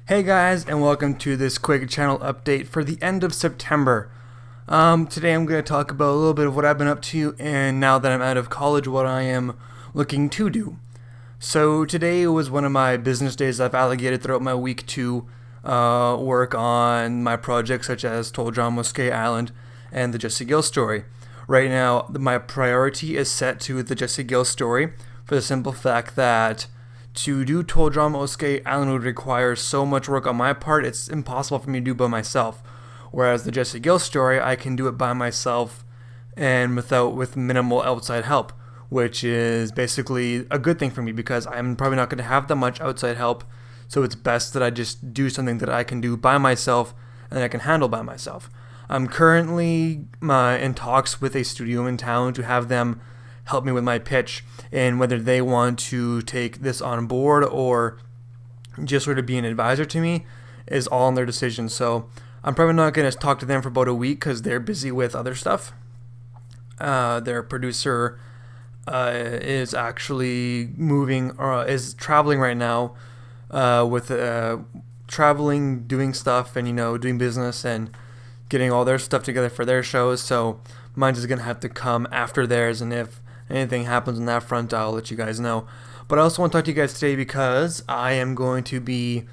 Hey guys, and welcome to this quick channel update for the end of September. Today I'm going to talk about a little bit of what I've been up to, and now that I'm out of college, what I am looking to do. So today was one of my business days. I've allocated throughout my week to work on my projects such as Toll John Mosque Island and the Jesse Gill story. Right now, my priority is set to the Jesse Gill story for the simple fact that to do Toll John Mosque Island would require so much work on my part, it's impossible for me to do by myself. Whereas the Jesse Gill story, I can do it by myself and with minimal outside help, which is basically a good thing for me because I'm probably not going to have that much outside help. So it's best that I just do something that I can do by myself and I can handle by myself. I'm currently in talks with a studio in town to have them help me with my pitch, and whether they want to take this on board or just sort of be an advisor to me is all in their decision. So I'm probably not going to talk to them for about a week because they're busy with other stuff. Their producer is actually is traveling right now with traveling, doing stuff, and doing business and getting all their stuff together for their shows. So mine is going to have to come after theirs, and if anything happens on that front, I'll let you guys know. But I also want to talk to you guys today because I am going to be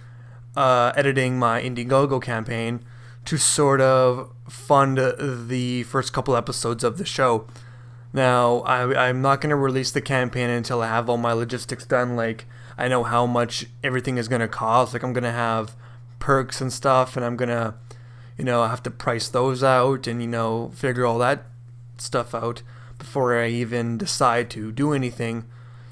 editing my Indiegogo campaign to sort of fund the first couple episodes of the show. Now, I'm not going to release the campaign until I have all my logistics done. Like, I know how much everything is going to cost. Like, I'm going to have perks and stuff, and I'm going to, have to price those out and, figure all that stuff out before I even decide to do anything.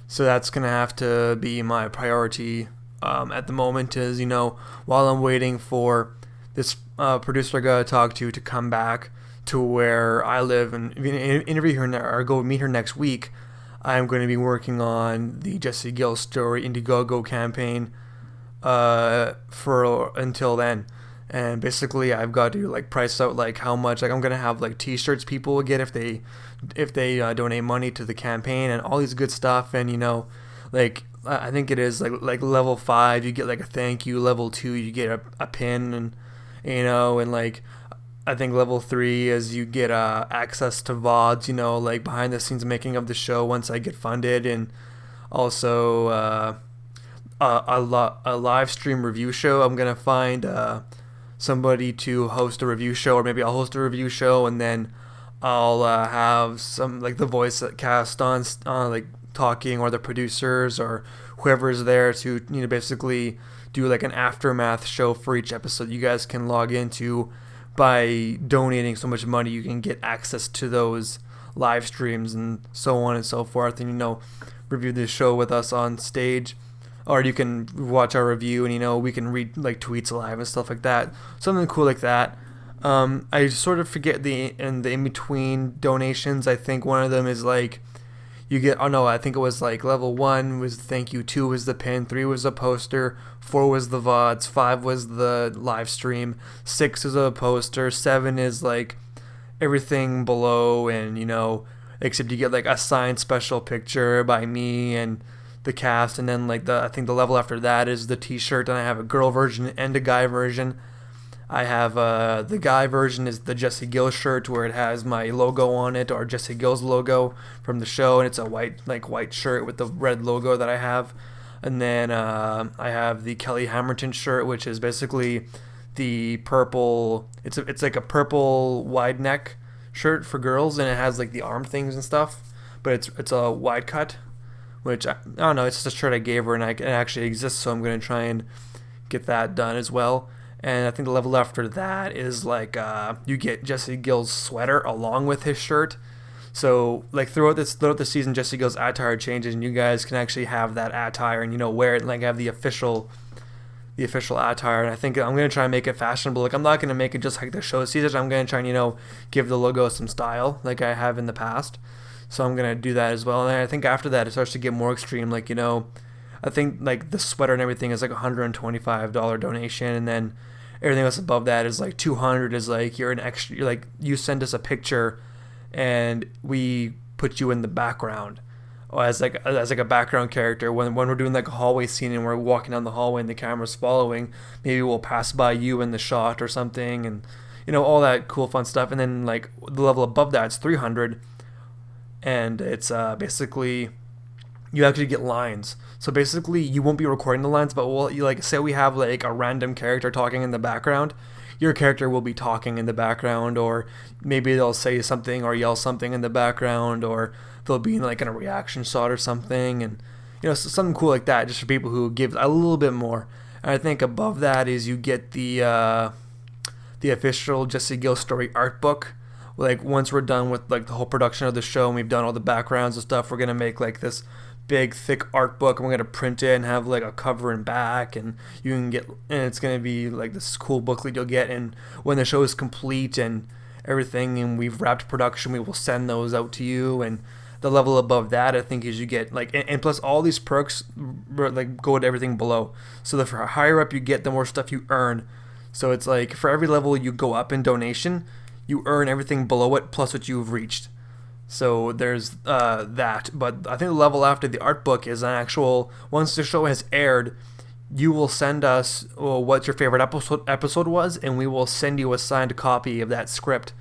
So that's going to have to be my priority at the moment is, while I'm waiting for this producer I got to talk to come back to where I live and interview her or go meet her next week, I'm going to be working on the Jesse Gill story Indiegogo campaign for until then. And basically, I've got to price out how much. I'm gonna have T-shirts people will get if they donate money to the campaign and all these good stuff. And I think it is level 5 you get a thank you. Level 2 you get a pin and I think level 3 is you get access to VODs. Behind the scenes making of the show once I get funded, and also a live stream review show. I'm gonna find somebody to host a review show, or maybe I'll host a review show and then I'll have some the voice cast on talking, or the producers or whoever's there to basically do an aftermath show for each episode you guys can log into. By donating so much money, you can get access to those live streams and so on and so forth, and review the show with us on stage. Or you can watch our review and we can read tweets live and stuff like that. Something cool like that. I sort of forget the in-between donations. I think one of them is you get, I think it was level 1 was thank you, 2 was the pin, 3 was the poster, 4 was the VODs, 5 was the live stream, 6 is a poster, 7 is everything below, and except you get a signed special picture by me and the cast, and then I think the level after that is the T-shirt, and I have a girl version and a guy version. I have the guy version is the Jesse Gill shirt where it has my logo on it, or Jesse Gill's logo from the show, and it's a white shirt with the red logo that I have. And then I have the Kelly Hamilton shirt, which is basically the purple. It's like a purple wide neck shirt for girls, and it has the arm things and stuff, but it's a wide cut. Which, I don't know, it's just a shirt I gave her, and it actually exists, so I'm going to try and get that done as well. And I think the level after that is you get Jesse Gill's sweater along with his shirt. So throughout the season, Jesse Gill's attire changes, and you guys can actually have that attire and wear it and have the official attire. And I think I'm going to try and make it fashionable. I'm not going to make it just like the show seasons. I'm going to try and give the logo some style like I have in the past. So I'm going to do that as well. And I think after that, it starts to get more extreme. I think the sweater and everything is $125 donation. And then everything else above that is $200 is you're an extra, you send us a picture and we put you in the background or as like a background character when we're doing like a hallway scene and we're walking down the hallway and the camera's following. Maybe we'll pass by you in the shot or something, and all that cool fun stuff. And then like the level above that, it's 300, and it's basically you actually get lines. So basically, you won't be recording the lines, but you like say we have like a random character talking in the background. Your character will be talking in the background, or maybe they'll say something or yell something in the background, or they'll be in a reaction shot or something, and something cool like that, just for people who give a little bit more. And I think above that is you get the official Jesse Gill story art book. Like once we're done with like the whole production of the show and we've done all the backgrounds and stuff, we're gonna make like this big thick art book, and we're gonna print it and have like a cover and back, and you can get, and it's gonna be like this cool booklet you'll get. And when the show is complete and everything and we've wrapped production, we will send those out to you. And the level above that, I think, is you get like, and plus all these perks like go to everything below. So the higher up you get, the more stuff you earn. So it's like for every level you go up in donation, you earn everything below it plus what you've reached. So there's that. But I think the level after the art book is an actual, once the show has aired, you will send us what your favorite episode was, and we will send you a signed copy of that script.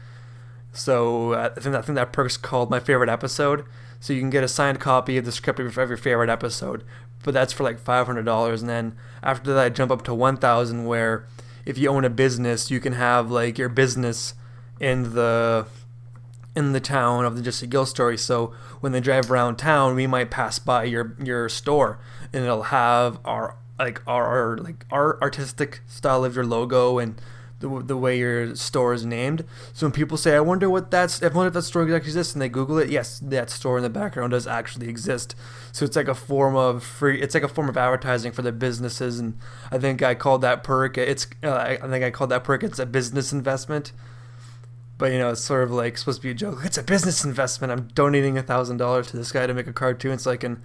So I think that perk's called My Favorite Episode. So you can get a signed copy of the script of your favorite episode. But that's for like $500. And then after that, I jump up to 1,000, where if you own a business, you can have like your business in the town of the Jesse Gill story. So when they drive around town, we might pass by your store, and it'll have our artistic style of your logo and the way your store is named. So when people say, I wonder if that store actually exists, and they Google it, yes, that store in the background does actually exist. So it's like a form of advertising for the businesses. And I think I called that perk, it's a business investment. But it's sort of like supposed to be a joke. It's a business investment. I'm donating $1,000 to this guy to make a cartoon so I can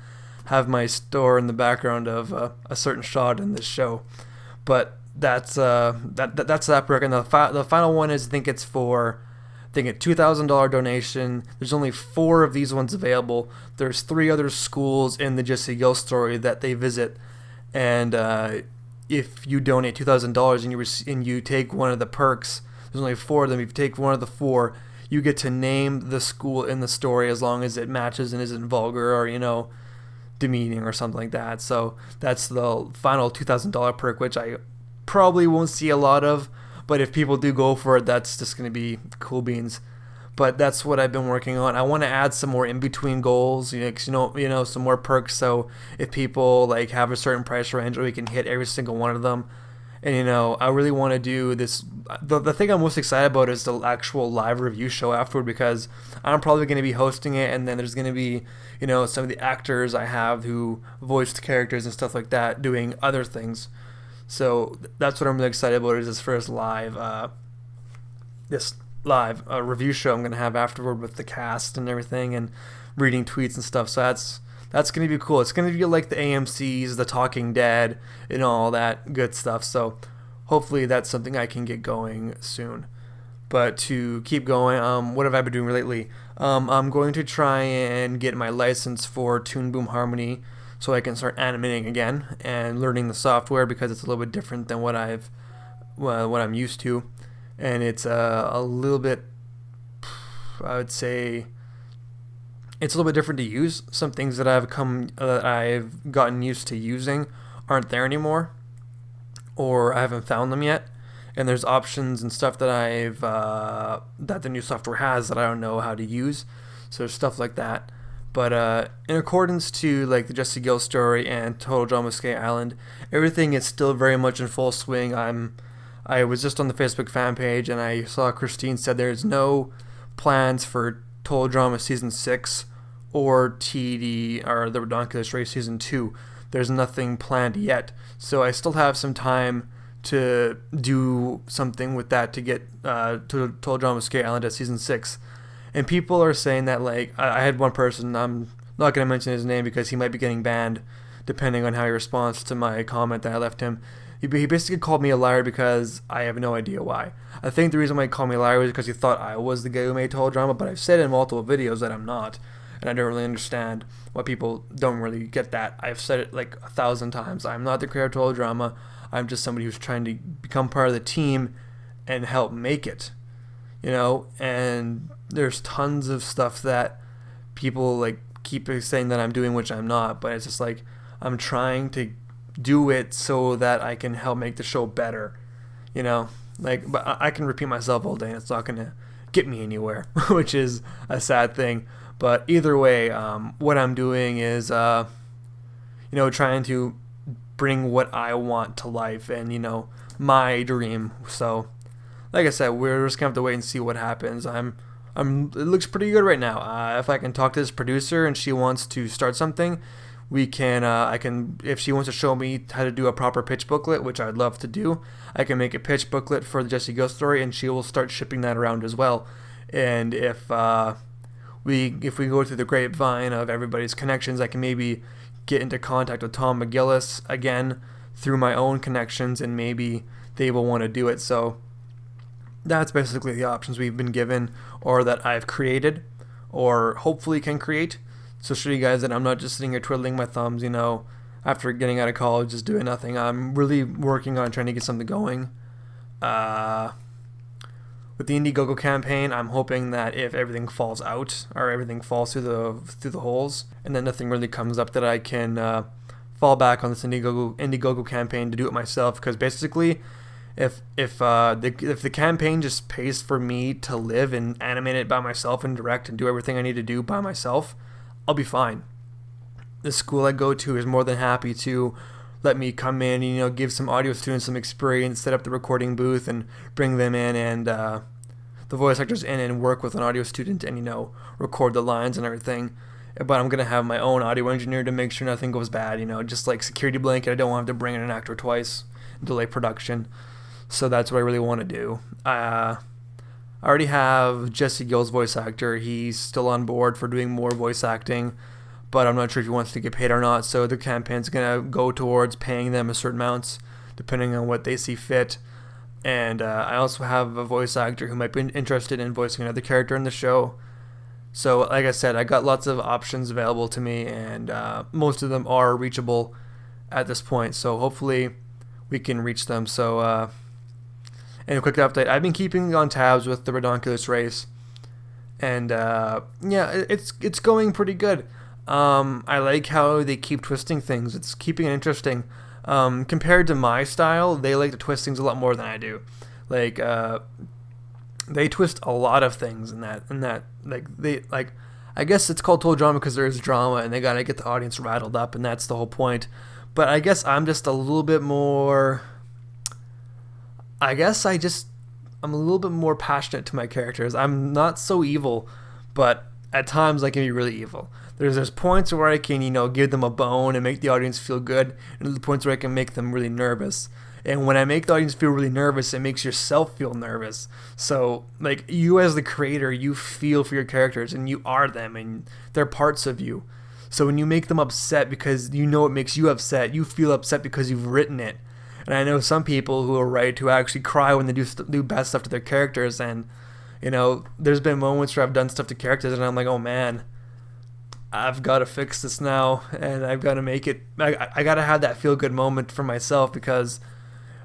have my store in the background of a certain shot in this show. But that's that perk. And the final one is, I think a $2,000 donation. There's only 4 of these ones available. There's 3 other schools in the Jesse Gill story that they visit, and if you donate $2,000 and you take one of the perks, there's only 4 of them. If you take one of the 4, you get to name the school in the story, as long as it matches and isn't vulgar or demeaning or something like that. So that's the final $2,000 perk, which I probably won't see a lot of, but if people do go for it, that's just going to be cool beans. But that's what I've been working on. I want to add some more in-between goals, some more perks. So if people like have a certain price range, we can hit every single one of them. And I really want to do this. The thing I'm most excited about is the actual live review show afterward, because I'm probably going to be hosting it, and then there's going to be some of the actors I have who voiced characters and stuff like that doing other things. So that's what I'm really excited about, is this first live review show I'm going to have afterward with the cast and everything, and reading tweets and stuff. So that's going to be cool. It's going to be like the AMC's, The Talking Dead, and all that good stuff. So hopefully that's something I can get going soon. But to keep going, what have I been doing lately? I'm going to try and get my license for Toon Boom Harmony, so I can start animating again and learning the software, because it's a little bit different than what I'm used to. And it's a little bit, I would say, it's a little bit different to use. Some things that I've gotten used to using aren't there anymore, or I haven't found them yet. And there's options and stuff that that the new software has that I don't know how to use. So there's stuff like that. But in accordance to like the Jesse Gill story and Total Drama Skate Island, everything is still very much in full swing. I was just on the Facebook fan page, and I saw Christine said there's no plans for Total Drama Season 6 or TD, or the Redonkulous Race Season 2. There's nothing planned yet. So I still have some time to do something with that to get to Total Drama Skate Island at Season 6. And people are saying that, like, I had one person, I'm not going to mention his name because he might be getting banned depending on how he responds to my comment that I left him. He basically called me a liar because I have no idea why. I think the reason why he called me a liar was because he thought I was the guy who made Total Drama, but I've said in multiple videos that I'm not. and I don't really understand why people don't really get that. I've said it like 1,000 times. I'm not the creator of total drama. I'm just somebody who's trying to become part of the team and help make it, and there's tons of stuff that people like keep saying that I'm doing, which I'm not, but it's just like I'm trying to do it so that I can help make the show better, but I can repeat myself all day and it's not going to get me anywhere, which is a sad thing. But either way, what I'm doing is trying to bring what I want to life and my dream. So like I said, we're just gonna have to wait and see what happens. It looks pretty good right now. If I can talk to this producer and she wants to start something, we can. If she wants to show me how to do a proper pitch booklet, which I'd love to do, I can make a pitch booklet for the Jesse Ghost story, and she will start shipping that around as well. And if we go through the grapevine of everybody's connections, I can maybe get into contact with Tom McGillis again through my own connections, and maybe they will want to do it. So that's basically the options we've been given, or that I've created, or hopefully can create. So show you guys that I'm not just sitting here twiddling my thumbs, after getting out of college, just doing nothing. I'm really working on trying to get something going. With the Indiegogo campaign, I'm hoping that if everything falls out, or everything falls through the holes, and then nothing really comes up, that I can fall back on this Indiegogo campaign to do it myself. Because basically, if the campaign just pays for me to live and animate it by myself and direct and do everything I need to do by myself, I'll be fine. The school I go to is more than happy to let me come in and give some audio students some experience, set up the recording booth and bring them in, and the voice actors in, and work with an audio student and record the lines and everything. But I'm gonna have my own audio engineer to make sure nothing goes bad, just like security blanket. I don't want to have to bring in an actor twice and delay production. So that's what I really want to do. I already have Jesse Gill's voice actor. He's still on board for doing more voice acting, but I'm not sure if he wants to get paid or not. So the campaign's going to go towards paying them a certain amounts, depending on what they see fit. And I also have a voice actor who might be interested in voicing another character in the show. So like I said, I got lots of options available to me, and most of them are reachable at this point. So hopefully we can reach them. So and a quick update, I've been keeping on tabs with the Redonkulous race, and it's going pretty good. I like how they keep twisting things. It's keeping it interesting. Compared to my style, they like to twist things a lot more than I do. Like they twist a lot of things in that I guess it's called total drama because there is drama and they gotta get the audience rattled up, and that's the whole point. But I guess I'm just a little bit more. I'm a little bit more passionate to my characters. I'm not so evil, but at times I can be really evil. There's points where I can, give them a bone and make the audience feel good, and there's points where I can make them really nervous. And when I make the audience feel really nervous, it makes yourself feel nervous. So, like, you as the creator, you feel for your characters, and you are them, and they're parts of you. So when you make them upset because it makes you upset, you feel upset because you've written it. And I know some people who write who actually cry when they do bad stuff to their characters, and there's been moments where I've done stuff to characters and I'm like, oh man, I've got to fix this now, and I've got to make it. I got to have that feel good moment for myself, because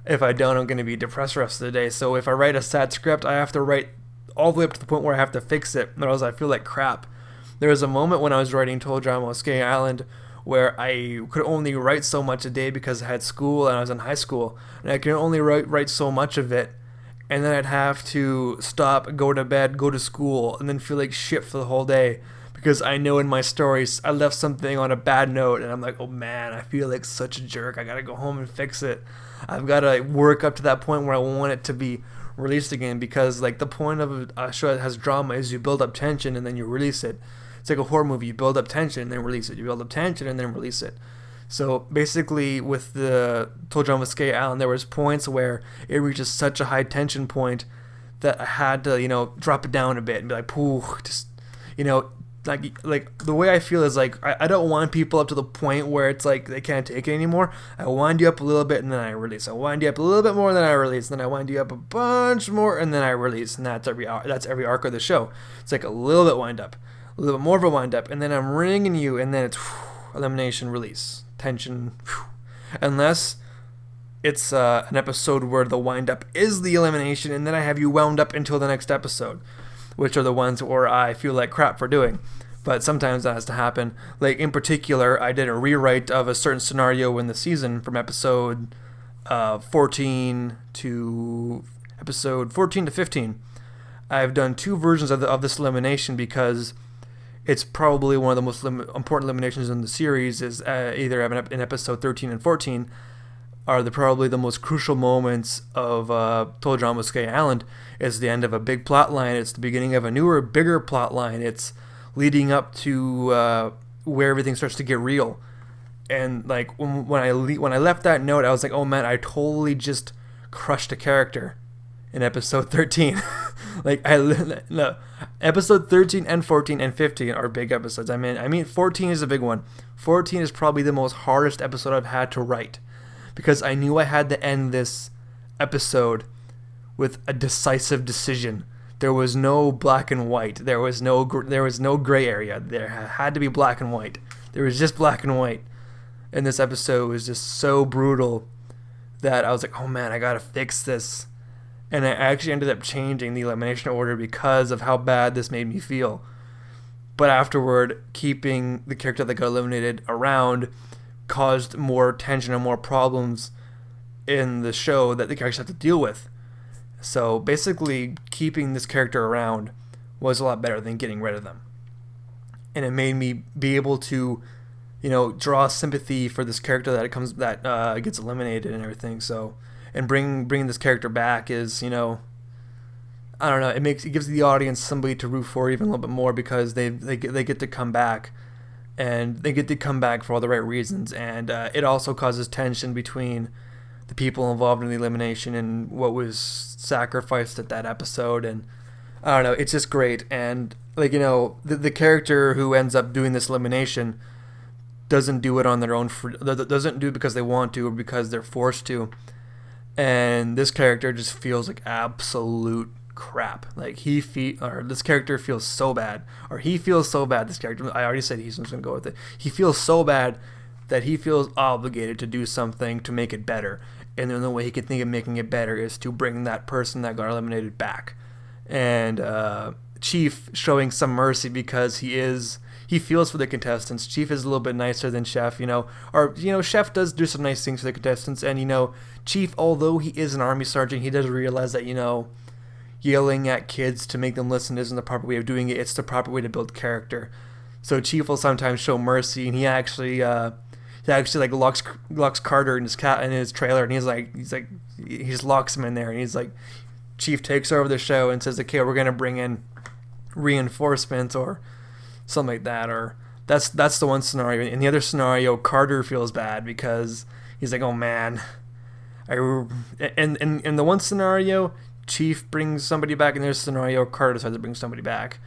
if I don't, I'm going to be depressed the rest of the day. So if I write a sad script, I have to write all the way up to the point where I have to fix it, or else I feel like crap. There was a moment when I was writing Total Drama on Skye Island where I could only write so much a day because I had school and I was in high school, and I could only write so much of it, and then I'd have to stop, go to bed, go to school, and then feel like shit for the whole day because I know in my stories I left something on a bad note, and I'm like, oh man, I feel like such a jerk. I gotta go home and fix it. I've got to work up to that point where I want it to be released again, because like the point of a show that has drama is you build up tension and then you release it. It's like a horror movie. You build up tension and then release it. You build up tension and then release it. So basically with the Total Drama Skye Island, there was points where it reaches such a high tension point that I had to, drop it down a bit and be like, pooh, just, like the way I feel is like, I don't wind people up to the point where it's like they can't take it anymore. I wind you up a little bit and then I release. I wind you up a little bit more and then I release. And then I wind you up a bunch more and then I release. And that's every arc of the show. It's like a little bit wind up. a little bit more of a wind up, and then I'm ringing you, and then it's elimination, release, tension, unless it's an episode where the wind up is the elimination, and then I have you wound up until the next episode, which are the ones where I feel like crap for doing. But sometimes that has to happen. Like, in particular, I did a rewrite of a certain scenario in the season from episode 14 to 15. I've done two versions of this elimination because it's probably one of the most important eliminations in the series. Is either in episode 13 and 14 are probably the most crucial moments of Total Drama Sky Island. It's the end of a big plot line. It's the beginning of a newer, bigger plot line. It's leading up to where everything starts to get real. And like when I left that note, I was like, oh man, I totally just crushed a character in episode 13. Like no, episode 13 and 14 and 15 are big episodes. I mean 14 is a big one. 14 is probably the most hardest episode I've had to write, because I knew I had to end this episode with a decisive decision. There was no black and white. There was no gray area. There had to be black and white. There was just black and white. And this episode was just so brutal that I was like, oh man, I gotta fix this. And I actually ended up changing the elimination order because of how bad this made me feel. But afterward, keeping the character that got eliminated around caused more tension and more problems in the show that the characters have to deal with. So basically, keeping this character around was a lot better than getting rid of them. And it made me be able to, draw sympathy for this character that gets eliminated and everything. So, and bringing this character back is, I don't know, it gives the audience somebody to root for even a little bit more, because they get to come back, and they get to come back for all the right reasons. And it also causes tension between the people involved in the elimination and what was sacrificed at that episode. And I don't know, it's just great. And the character who ends up doing this elimination doesn't do it on their own, doesn't do it because they want to or because they're forced to. And this character just feels like absolute crap. Like this character feels so bad, or he feels so bad. This character, I already said he's just gonna go with it. He feels so bad that he feels obligated to do something to make it better. And the only way he can think of making it better is to bring that person that got eliminated back. And Chief showing some mercy because he feels for the contestants. Chief is a little bit nicer than Chef, Chef does do some nice things for the contestants. And, Chief, although he is an army sergeant, he does realize that, yelling at kids to make them listen isn't the proper way of doing it. It's the proper way to build character. So Chief will sometimes show mercy, and he actually locks Carter in his trailer, and he just locks him in there, and he's like, Chief takes over the show and says, okay, we're gonna bring in reinforcements or something like that. Or that's the one scenario. In the other scenario, Carter feels bad because he's like, oh man, in the one scenario, Chief brings somebody back. In the other scenario, Carter decides to bring somebody back.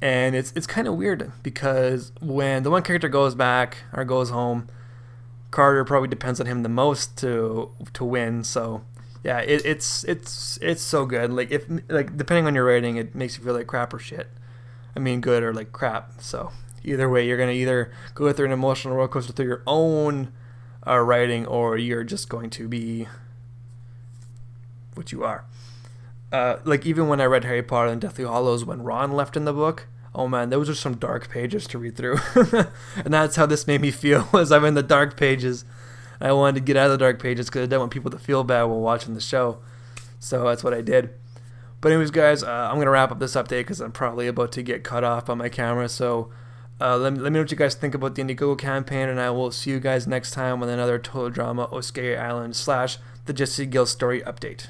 And it's kind of weird, because when the one character goes back or goes home, Carter probably depends on him the most to win. So yeah, it's so good. Like, depending on your rating, it makes you feel like crap or shit. I mean, good or like crap. So either way, you're gonna either go through an emotional roller coaster through your own writing, or you're just going to be what you are. Like, even when I read Harry Potter and Deathly Hallows, when Ron left in the book, oh man, those are some dark pages to read through. And that's how this made me feel, was I'm in the dark pages. I wanted to get out of the dark pages because I didn't want people to feel bad while watching the show. So that's what I did. But anyways, guys, I'm going to wrap up this update because I'm probably about to get cut off on my camera. So let me know what you guys think about the Indiegogo campaign, and I will see you guys next time with another Total Drama Oskay Island / the Jesse Gill story update.